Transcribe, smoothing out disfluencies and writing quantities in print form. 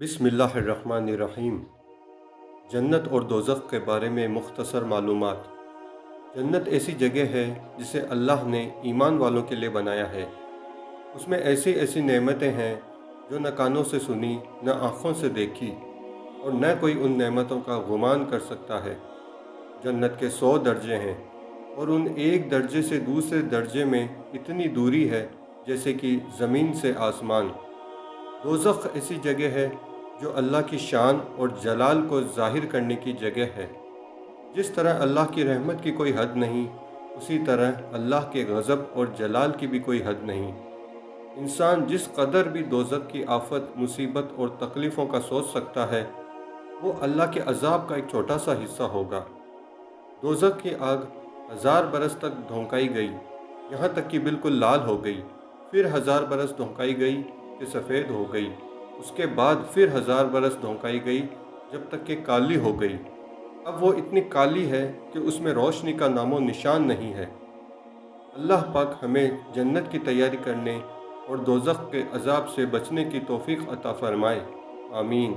बिस्मिल्लाहिर्रहमानिर्रहीम। जन्नत और दोज़ख के बारे में मुख्तसर मालूमात। जन्नत ऐसी जगह है जिसे अल्लाह ने ईमान वालों के लिए बनाया है। उसमें ऐसी ऐसी नेमतें हैं जो न कानों से सुनी, न आँखों से देखी, और न कोई उन नेमतों का गुमान कर सकता है। जन्नत के 100 दर्जे हैं और उन एक दर्जे से दूसरे दर्जे में इतनी दूरी है जैसे कि ज़मीन से आसमान। दोज़ख ऐसी जगह है जो अल्लाह की शान और जलाल को ज़ाहिर करने की जगह है। जिस तरह अल्लाह की रहमत की कोई हद नहीं, उसी तरह अल्लाह के गज़ब और जलाल की भी कोई हद नहीं। इंसान जिस कदर भी दोज़ख की आफत, मुसीबत और तकलीफ़ों का सोच सकता है, वो अल्लाह के अज़ाब का एक छोटा सा हिस्सा होगा। दोज़ख की आग 1000 बरस तक धोंकाई गई, यहाँ तक कि बिल्कुल लाल हो गई। फिर 1000 बरस धोंकाई गई कि सफ़ेद हो गई। उसके बाद फिर 1000 बरस धोंकाई गई जब तक कि काली हो गई। अब वो इतनी काली है कि उसमें रोशनी का नामो निशान नहीं है। अल्लाह पाक हमें जन्नत की तैयारी करने और दोज़ख के अज़ाब से बचने की तौफ़ीक़ अता फ़रमाए। आमीन।